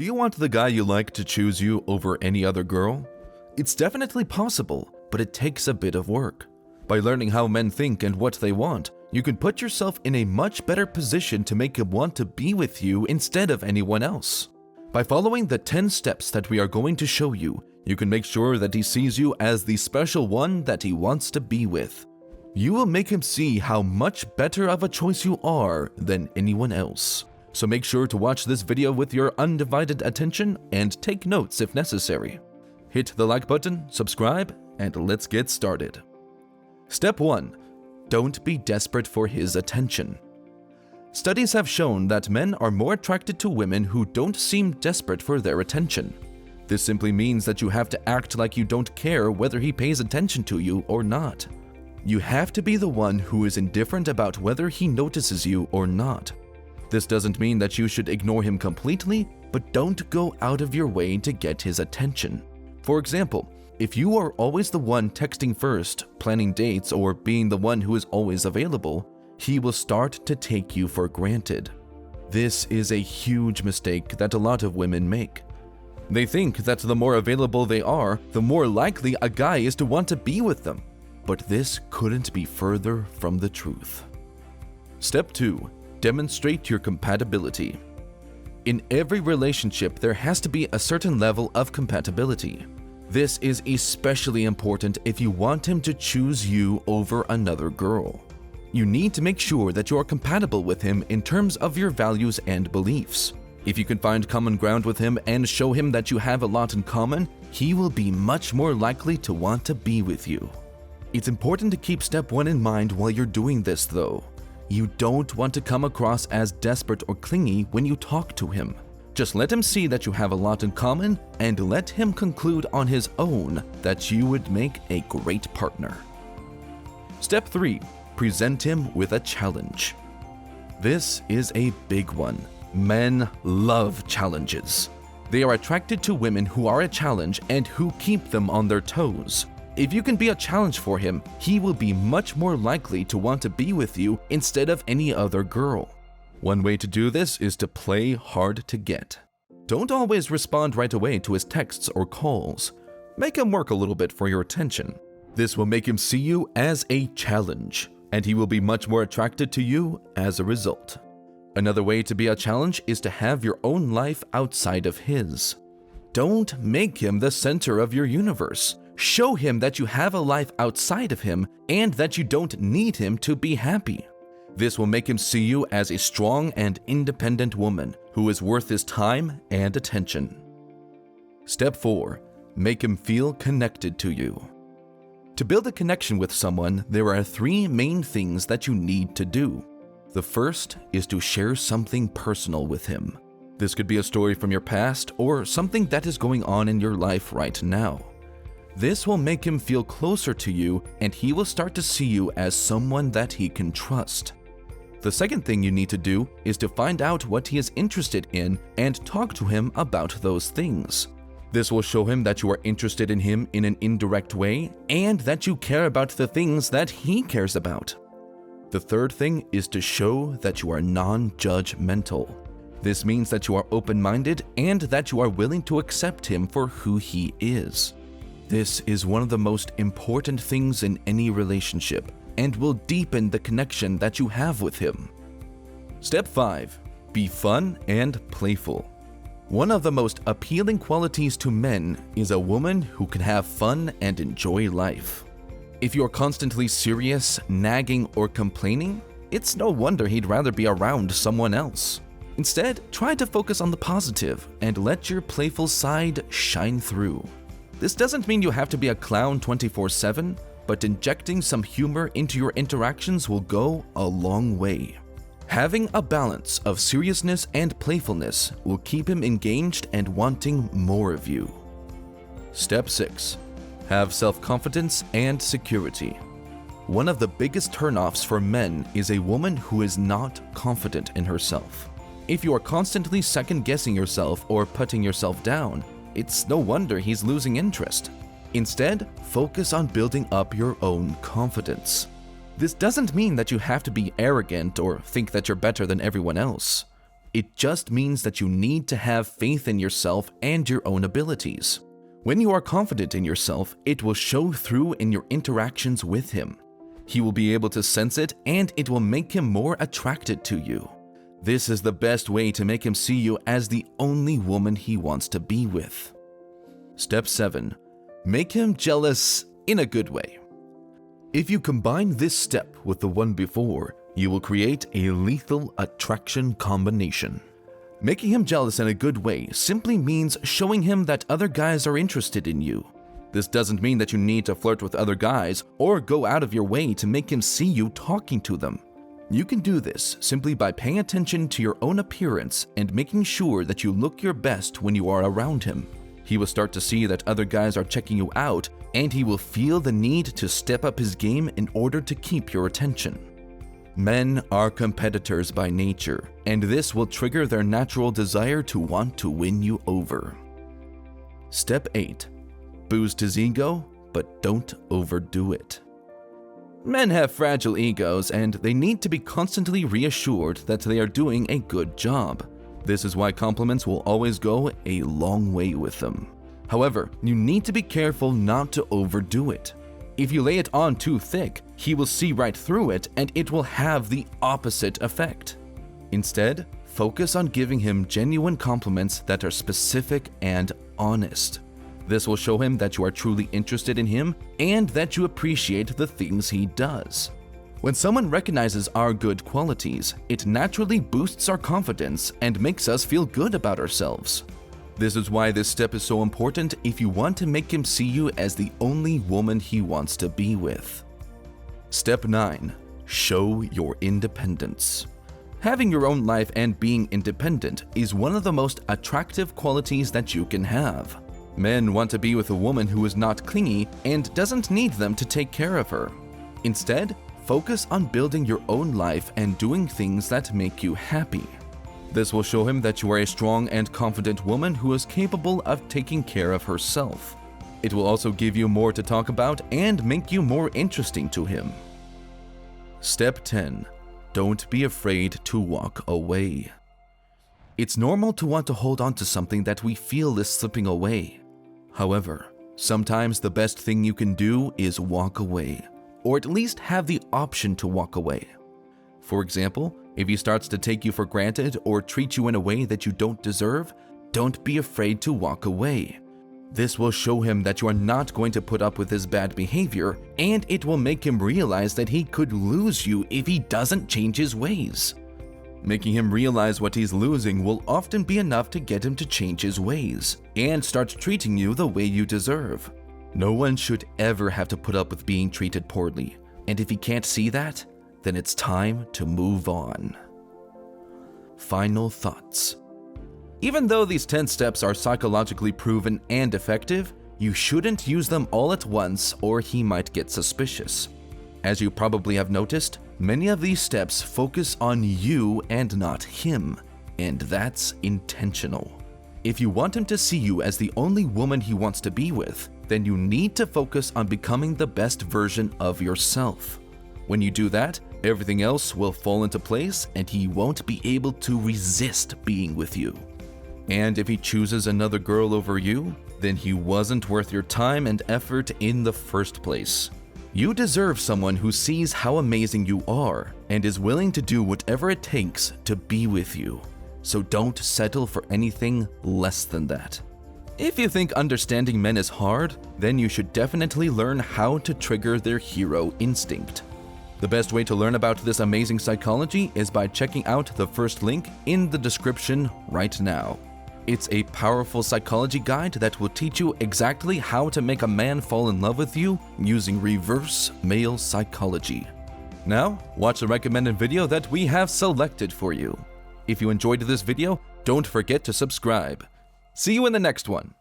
Do you want the guy you like to choose you over any other girl? It's definitely possible, but it takes a bit of work. By learning how men think and what they want, you can put yourself in a much better position to make him want to be with you instead of anyone else. By following the 10 steps that we are going to show you, you can make sure that he sees you as the special one that he wants to be with. You will make him see how much better of a choice you are than anyone else. So make sure to watch this video with your undivided attention and take notes if necessary. Hit the like button, subscribe, and let's get started. Step 1. Don't be desperate for his attention. Studies have shown that men are more attracted to women who don't seem desperate for their attention. This simply means that you have to act like you don't care whether he pays attention to you or not. You have to be the one who is indifferent about whether he notices you or not. This doesn't mean that you should ignore him completely, but don't go out of your way to get his attention. For example, if you are always the one texting first, planning dates, or being the one who is always available, he will start to take you for granted. This is a huge mistake that a lot of women make. They think that the more available they are, the more likely a guy is to want to be with them. But this couldn't be further from the truth. Step 2. Demonstrate your compatibility. In every relationship, there has to be a certain level of compatibility. This is especially important if you want him to choose you over another girl. You need to make sure that you are compatible with him in terms of your values and beliefs. If you can find common ground with him and show him that you have a lot in common, he will be much more likely to want to be with you. It's important to keep step 1 in mind while you're doing this though. You don't want to come across as desperate or clingy when you talk to him. Just let him see that you have a lot in common and let him conclude on his own that you would make a great partner. Step 3. Present him with a challenge. This is a big one. Men love challenges. They are attracted to women who are a challenge and who keep them on their toes. If you can be a challenge for him, he will be much more likely to want to be with you instead of any other girl. One way to do this is to play hard to get. Don't always respond right away to his texts or calls. Make him work a little bit for your attention. This will make him see you as a challenge, and he will be much more attracted to you as a result. Another way to be a challenge is to have your own life outside of his. Don't make him the center of your universe. Show him that you have a life outside of him and that you don't need him to be happy. This will make him see you as a strong and independent woman who is worth his time and attention. Step 4. Make him feel connected to you. To build a connection with someone, there are 3 main things that you need to do. The first is to share something personal with him. This could be a story from your past or something that is going on in your life right now. This will make him feel closer to you and he will start to see you as someone that he can trust. The second thing you need to do is to find out what he is interested in and talk to him about those things. This will show him that you are interested in him in an indirect way and that you care about the things that he cares about. The third thing is to show that you are non-judgmental. This means that you are open-minded and that you are willing to accept him for who he is. This is one of the most important things in any relationship and will deepen the connection that you have with him. Step 5. Be fun and playful. One of the most appealing qualities to men is a woman who can have fun and enjoy life. If you are constantly serious, nagging, or complaining, it's no wonder he'd rather be around someone else. Instead, try to focus on the positive and let your playful side shine through. This doesn't mean you have to be a clown 24/7, but injecting some humor into your interactions will go a long way. Having a balance of seriousness and playfulness will keep him engaged and wanting more of you. Step 6. Have self-confidence and security. One of the biggest turnoffs for men is a woman who is not confident in herself. If you are constantly second-guessing yourself or putting yourself down, it's no wonder he's losing interest. Instead, focus on building up your own confidence. This doesn't mean that you have to be arrogant or think that you're better than everyone else. It just means that you need to have faith in yourself and your own abilities. When you are confident in yourself, it will show through in your interactions with him. He will be able to sense it, and it will make him more attracted to you. This is the best way to make him see you as the only woman he wants to be with. Step 7. Make him jealous in a good way. If you combine this step with the one before, you will create a lethal attraction combination. Making him jealous in a good way simply means showing him that other guys are interested in you. This doesn't mean that you need to flirt with other guys or go out of your way to make him see you talking to them. You can do this simply by paying attention to your own appearance and making sure that you look your best when you are around him. He will start to see that other guys are checking you out, and he will feel the need to step up his game in order to keep your attention. Men are competitors by nature, and this will trigger their natural desire to want to win you over. Step 8. Boost his ego, but don't overdo it. Men have fragile egos, and they need to be constantly reassured that they are doing a good job. This is why compliments will always go a long way with them. However, you need to be careful not to overdo it. If you lay it on too thick, he will see right through it, and it will have the opposite effect. Instead, focus on giving him genuine compliments that are specific and honest. This will show him that you are truly interested in him and that you appreciate the things he does. When someone recognizes our good qualities, it naturally boosts our confidence and makes us feel good about ourselves. This is why this step is so important if you want to make him see you as the only woman he wants to be with. Step 9. Show your independence. Having your own life and being independent is one of the most attractive qualities that you can have. Men want to be with a woman who is not clingy and doesn't need them to take care of her. Instead, focus on building your own life and doing things that make you happy. This will show him that you are a strong and confident woman who is capable of taking care of herself. It will also give you more to talk about and make you more interesting to him. Step 10. Don't be afraid to walk away. It's normal to want to hold on to something that we feel is slipping away. However, sometimes the best thing you can do is walk away, or at least have the option to walk away. For example, if he starts to take you for granted or treat you in a way that you don't deserve, don't be afraid to walk away. This will show him that you are not going to put up with his bad behavior, and it will make him realize that he could lose you if he doesn't change his ways. Making him realize what he's losing will often be enough to get him to change his ways and start treating you the way you deserve. No one should ever have to put up with being treated poorly, and if he can't see that, then it's time to move on. Final thoughts. Even though these 10 steps are psychologically proven and effective, you shouldn't use them all at once or he might get suspicious. As you probably have noticed, many of these steps focus on you and not him, and that's intentional. If you want him to see you as the only woman he wants to be with, then you need to focus on becoming the best version of yourself. When you do that, everything else will fall into place and he won't be able to resist being with you. And if he chooses another girl over you, then he wasn't worth your time and effort in the first place. You deserve someone who sees how amazing you are and is willing to do whatever it takes to be with you. So don't settle for anything less than that. If you think understanding men is hard, then you should definitely learn how to trigger their hero instinct. The best way to learn about this amazing psychology is by checking out the first link in the description right now. It's a powerful psychology guide that will teach you exactly how to make a man fall in love with you using reverse male psychology. Now, watch the recommended video that we have selected for you. If you enjoyed this video, don't forget to subscribe. See you in the next one.